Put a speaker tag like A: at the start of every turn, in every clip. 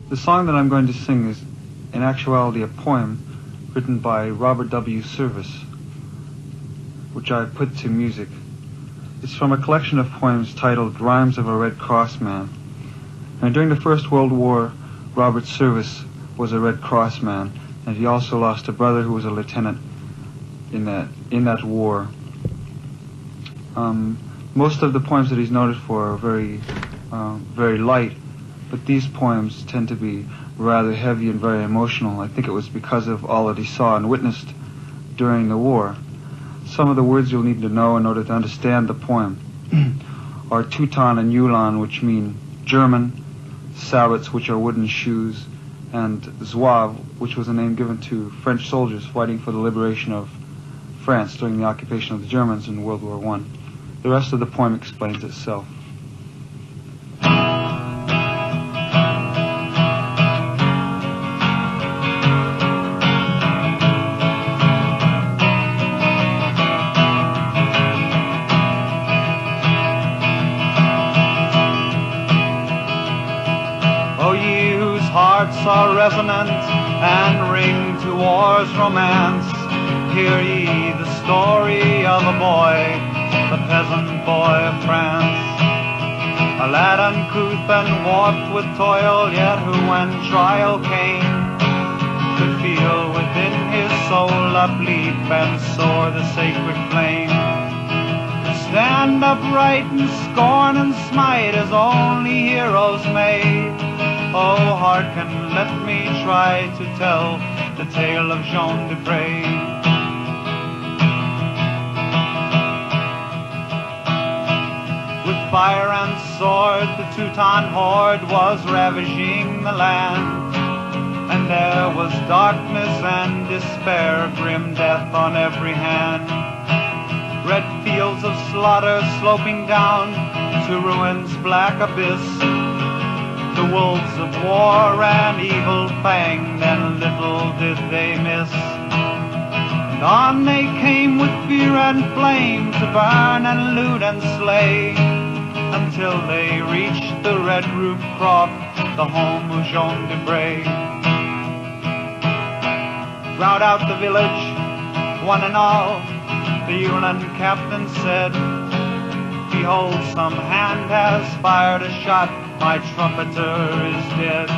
A: The song that I'm going to sing is, in actuality, a poem written by Robert W. Service, which I put to music. It's from a collection of poems titled Rhymes of a Red Cross Man. And during the First World War, Robert Service was a Red Cross man, and he also lost a brother who was a lieutenant in that war. Most of the poems that he's noted for are very light, but these poems tend to be rather heavy and very emotional. I think it was because of all that he saw and witnessed during the war. Some of the words you'll need to know in order to understand the poem are Teuton and Ulan, which mean German, sabots, which are wooden shoes, and Zouave, which was a name given to French soldiers fighting for the liberation of France during the occupation of the Germans in World War I. The rest of the poem explains itself.
B: Hearts are resonant and ring to war's romance. Hear ye the story of a boy, the peasant boy of France. A lad uncouth and warped with toil, yet who when trial came could feel within his soul upleap and soar the sacred flame. Could stand upright and scorn and smite as only heroes may. Oh, hearken, let me try to tell the tale of Desprez. With fire and sword, the Teuton horde was ravaging the land, and there was darkness and despair, grim death on every hand. Red fields of slaughter sloping down to ruin's black abyss. The wolves of war and evil fanged, and little did they miss. And on they came with fear and flame to burn and loot and slay, until they reached the red roof croft, the home of Desprez. Rout out the village, one and all, the Ulan captain said, behold, some hand has fired a shot, my trumpeter is dead.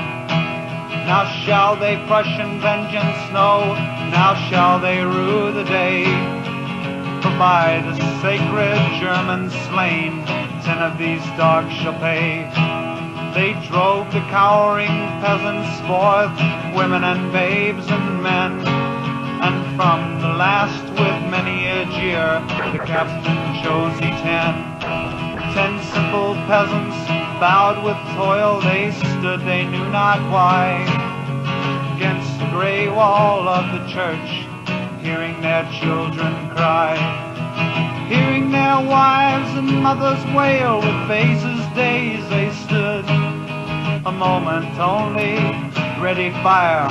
B: Now shall they Prussian vengeance know, now shall they rue the day. For by the sacred Germans slain, 10 of these dogs shall pay. They drove the cowering peasants forth, women and babes and men, and from the last with many a jeer, the captain chose ye 10. 10 simple peasants, bowed with toil, they stood, they knew not why, against the grey wall of the church, hearing their children cry, hearing their wives and mothers wail, with faces dazed they stood. A moment only, ready fire,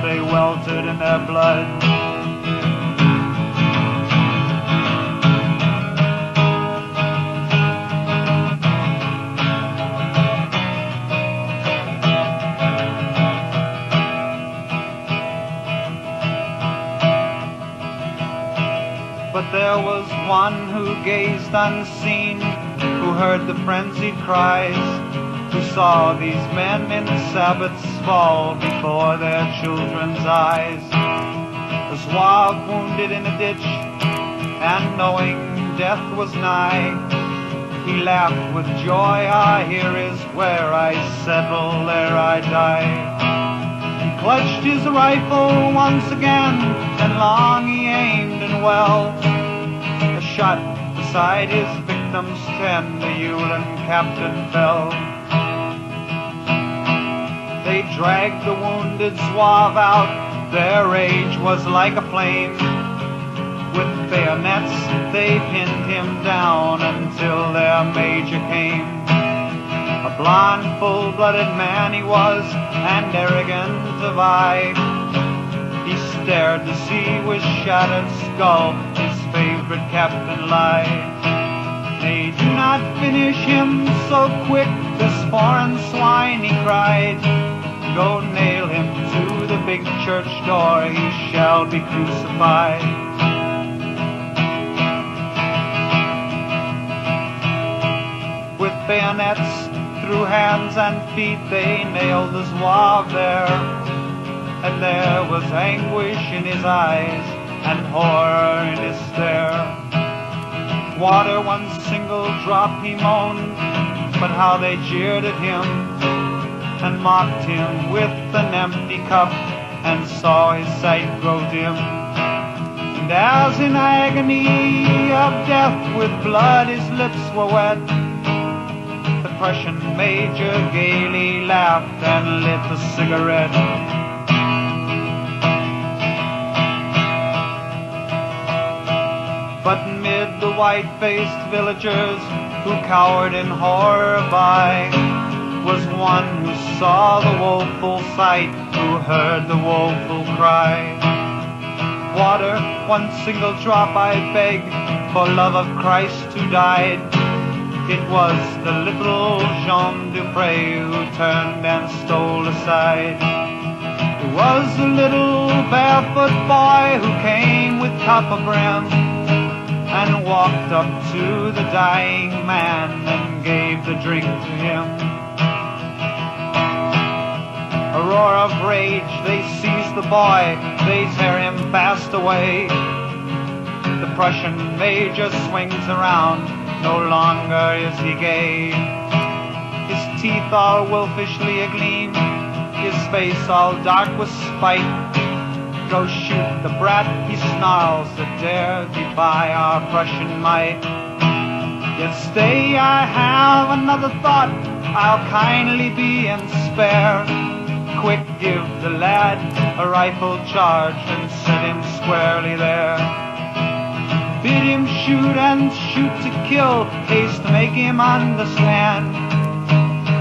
B: they weltered in their blood. But there was one who gazed unseen, who heard the frenzied cries, who saw these men in sabots fall before their children's eyes. The Zouave wounded in a ditch, and knowing death was nigh, he laughed with joy, ah, here is where I settle, there I die. He clutched his rifle once again, and long he aimed and well. A shot beside his victims 10, the Ulan captain fell. They dragged the wounded Zouave out, their rage was like a flame. With bayonets they pinned him down until their major came. A blond, full-blooded man he was, and arrogant of eye. He stared to see with shattered skull his favorite captain lie. Nay, do not finish him so quick, this foreign swine, he cried. go nail him to the big church door, he shall be crucified. With bayonets through hands and feet they nailed the Zouave there, and there was anguish in his eyes and horror in his stare. Water, one single drop, he moaned, but how they jeered at him and mocked him with an empty cup, and saw his sight grow dim. And as in agony of death with blood his lips were wet, the Prussian major gaily laughed and lit a cigarette. But mid the white-faced villagers who cowered in horror by, was one who saw the woeful sight, who heard the woeful cry. Water, one single drop I beg, for love of Christ who died. It was the little Jean Desprez who turned and stole aside. It was the little barefoot boy who came with cup of brim and walked up to the dying man and gave the drink to him. A roar of rage, they seize the boy, they tear him fast away. The Prussian major swings around, no longer is he gay. His teeth all wolfishly agleam, his face all dark with spite. Go shoot the brat, he snarls, that dare defy our Prussian might. Yet stay, I have another thought, I'll kindly be and spare. Quick, give the lad a rifle charge and set him squarely there. Bid him shoot and shoot to kill, haste to make him understand.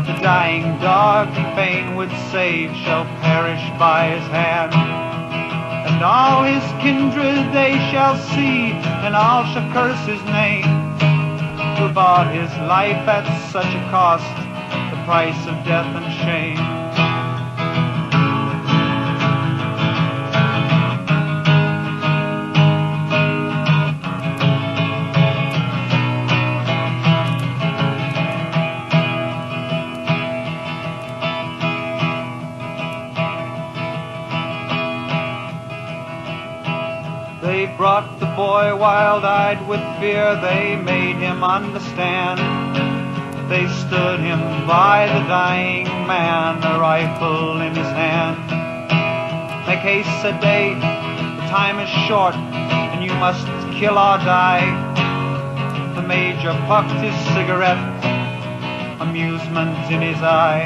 B: The dying dog he fain would save shall perish by his hand. And all his kindred they shall see, and all shall curse his name, who bought his life at such a cost, the price of death and shame. They brought the boy wild-eyed with fear, they made him understand. They stood him by the dying man, a rifle in his hand. Make haste, said they, the time is short, and you must kill or die. The major puffed his cigarette, amusement in his eye.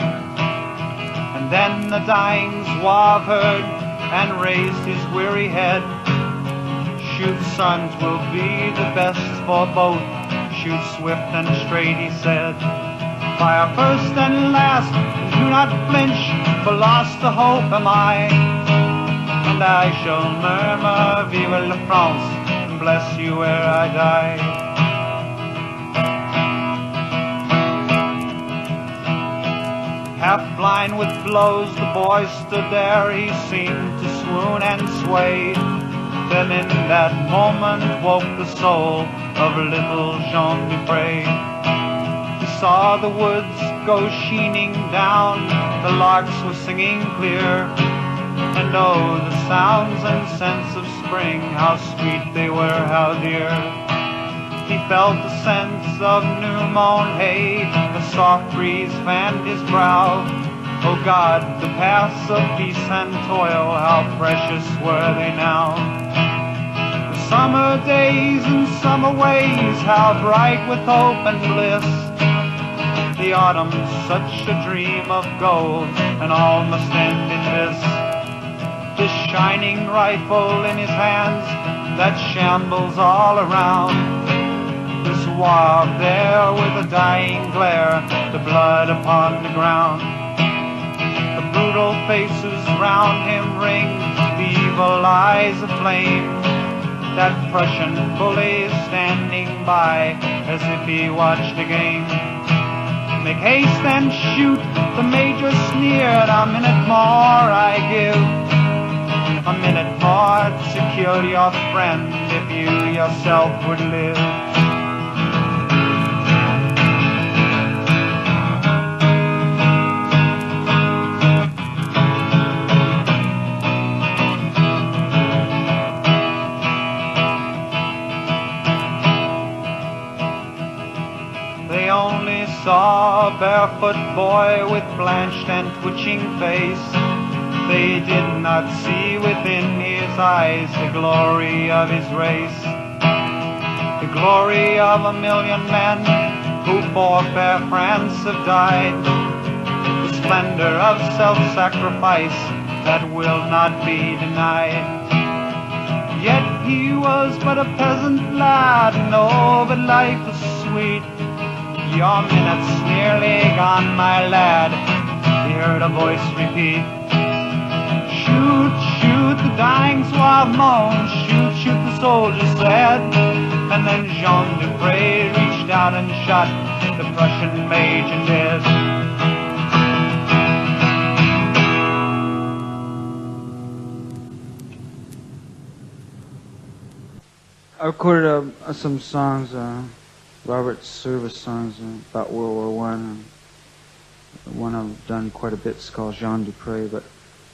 B: And then the dying Zouave heard, and raised his weary head. Shoot, sons, will be the best for both. Shoot swift and straight, he said. Fire first and last, and do not flinch, for lost to hope am I. And I shall murmur, Vive la France, and bless you where I die. Half blind with blows, the boy stood there, he seemed to swoon and sway. Then in that moment woke the soul of little Jean Desprez. He saw the woods go sheening down, the larks were singing clear, and oh, the sounds and scents of spring, how sweet they were, how dear. He felt the scents of new-mown hay, the soft breeze fanned his brow. Oh God, the paths of peace and toil, how precious were they now. The summer days and summer ways, how bright with hope and bliss. The autumn, such a dream of gold, and all must end in this. This shining rifle in his hands, that shambles all around. This Zouave there with a dying glare, the blood upon the ground. The brutal faces round him ring, the evil eyes aflame. That Prussian bully standing by, as if he watched a game. Make haste and shoot, the major sneered. A minute more I give, a minute more to secure your friend if you yourself would live. They only saw a barefoot boy with blanched and twitching face. They did not see within his eyes the glory of his race, the glory of 1,000,000 men who for fair France have died, the splendor of self-sacrifice that will not be denied. Yet he was but a peasant lad, no, but life was sweet. Your minute's nearly gone, my lad, he heard a voice repeat. Shoot, shoot, the dying suave moaned. Shoot, shoot, the soldier said. And then Jean Desprez reached out and shot the Prussian major dead.
A: I recorded some songs, Robert Service songs about World War One. One I've done quite a bit is called Jean Desprez, but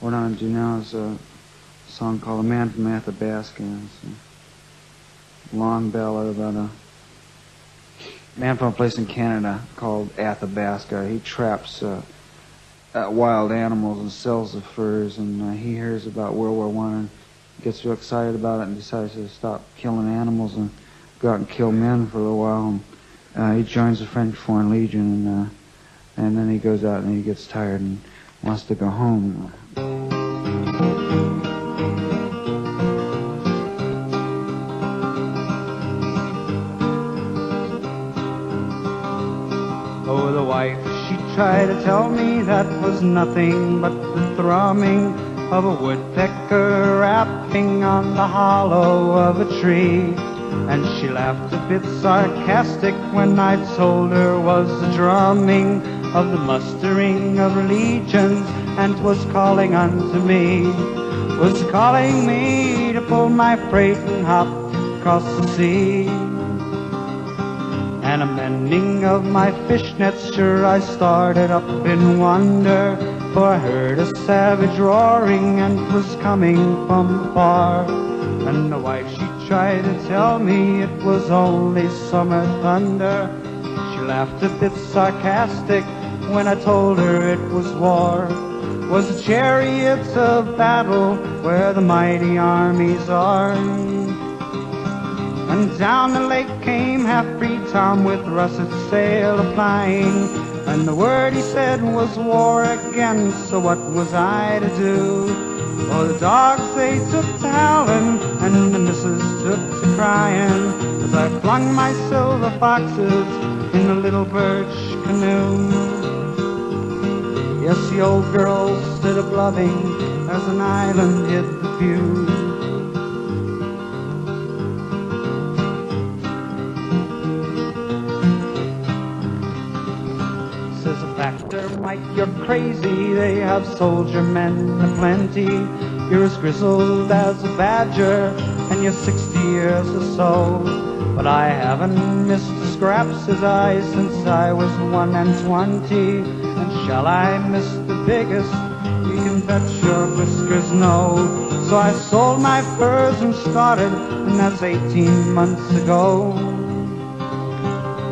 A: what I'm going to do now is a song called Man From Aphabaska. It's a long ballad about a man from a place in Canada called Athabasca. He traps wild animals and sells the furs, and he hears about World War One and gets real excited about it and decides to stop killing animals and go out and kill men for a little while. And he joins the French Foreign Legion, and then he goes out and he gets tired and wants to go home.
B: Oh, the wife, she tried to tell me that was nothing but the thrumming of a woodpecker rapping on the hollow of a tree. And she laughed a bit sarcastic when I told her was the drumming of the mustering of legions, and 'twas calling unto me, was calling me to pull my freight and hop across the sea. And a mending of my fishnets, sure I started up in wonder, for I heard a savage roaring and 'twas coming from afar. And the wife, she tried to tell me it was only summer thunder. She laughed a bit sarcastic when I told her it was war. Was the chariots of battle where the mighty armies are. And down the lake came half-breed Tom with russet sail a-flying, and the word he said was war again, so what was I to do? Well, the dogs, they took to howling, and the missus took to crying, as I flung my silver foxes in the little birch canoe. Yes, the old girl stood a-blubbing as an island hid the view. Says a factor, Mike, you're crazy, they have soldier men aplenty. You're as grizzled as a badger, and you're 60 years or so. But I haven't missed a scrap, says I, since I was 21. And shall I miss the biggest? You can bet your whiskers no. So I sold my furs and started, and that's 18 months ago.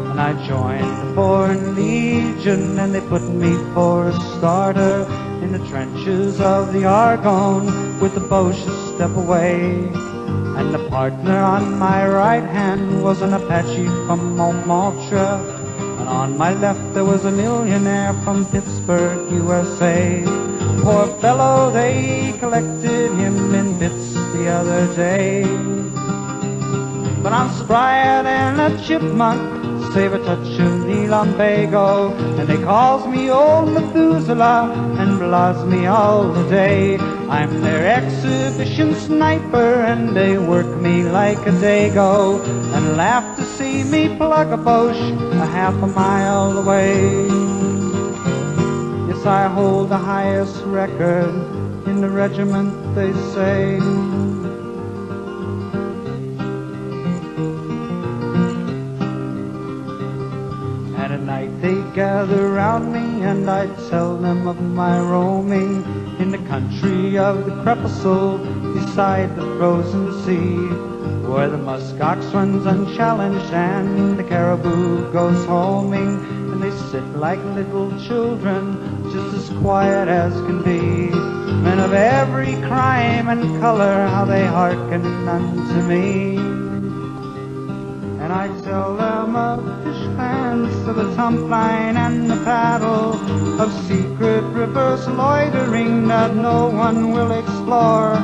B: And I joined the Foreign Legion, and they put me for a starter in the trenches of the Argonne, with the Boche a step away. And the partner on my right hand was an Apache from Montmartre, and on my left there was a millionaire from Pittsburgh, USA. Poor fellow, they collected him in bits the other day. But I'm sprier than a chipmunk, save a touch of the lumbago, and they calls me old Methuselah and blahs me all the day. I'm their exhibition sniper, and they work me like a dago, and laugh to see me plug a Boche a half a mile away. 'cause I hold the highest record in the regiment, they say. And at night they gather round me, and I tell them of my roaming in the country of the Crepuscle, beside the frozen sea, where the muskox runs unchallenged and the caribou goes homing, and they sit like little children, just as quiet as can be. Men of every crime and color, how they hearken unto me. And I tell them of fish pans, of the tump line and the paddle, of secret rivers loitering that no one will explore.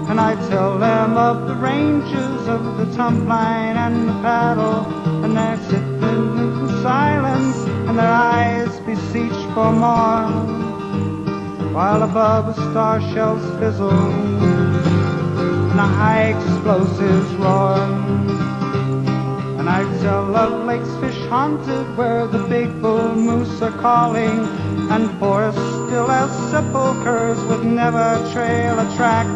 B: And I tell them of the ranges, of the tump line and the paddle, and they're sitting in silence, and their eyes beseech for more, while above the star shells fizzle and the high explosives roar. And I tell of lakes fish haunted, where the big bull moose are calling, and forests still as sepulchres with never trail a track,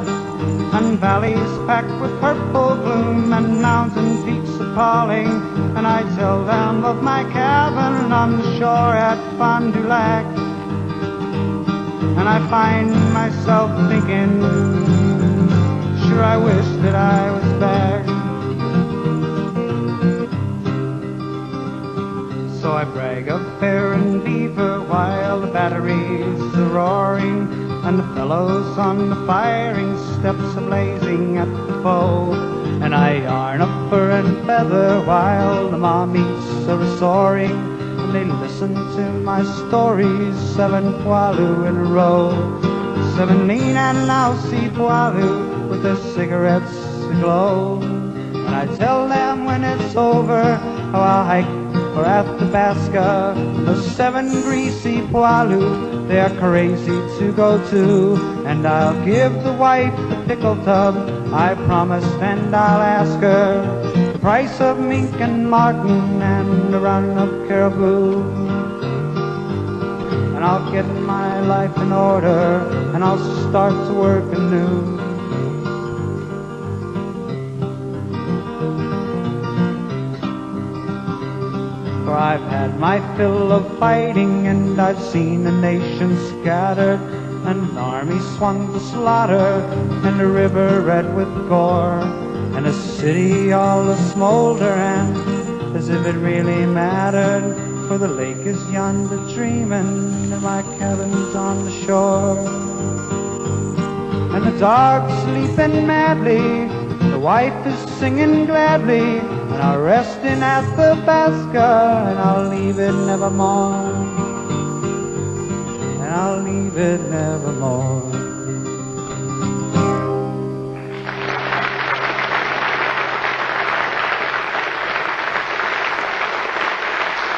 B: and valleys packed with purple gloom, and mountain peaks appalling. And I tell them of my cabin on the shore at Fond du Lac. And I find myself thinking, sure I wish that I was back. So I brag of bear and beaver while the batteries are roaring, and the fellows on the firing steps are blazing at the foe. And I yarn of fur and feather while the mommies are soaring, and they listen to my stories, 7 poilus in a row. 7 lean and lousy poilus with their cigarettes aglow. And I tell them when it's over how I'll hike for Aphabaska. Those 7 greasy poilus, they are crazy to go to. And I'll give the wife the pickle tub I promised, and I'll ask her the price of mink and marten and a run of caribou. And I'll get my life in order, and I'll start to work anew. For I've had my fill of fighting, and I've seen a nation scattered, and an army swung to slaughter, and a river red with gore, and a city all a-smolder, and as if it really mattered, for the lake is yonder dreaming, and my cabin's on the shore. And the dog's sleeping madly, the wife is singing gladly, and I'll rest in Aphabaska, and I'll leave it nevermore, and I'll leave it nevermore.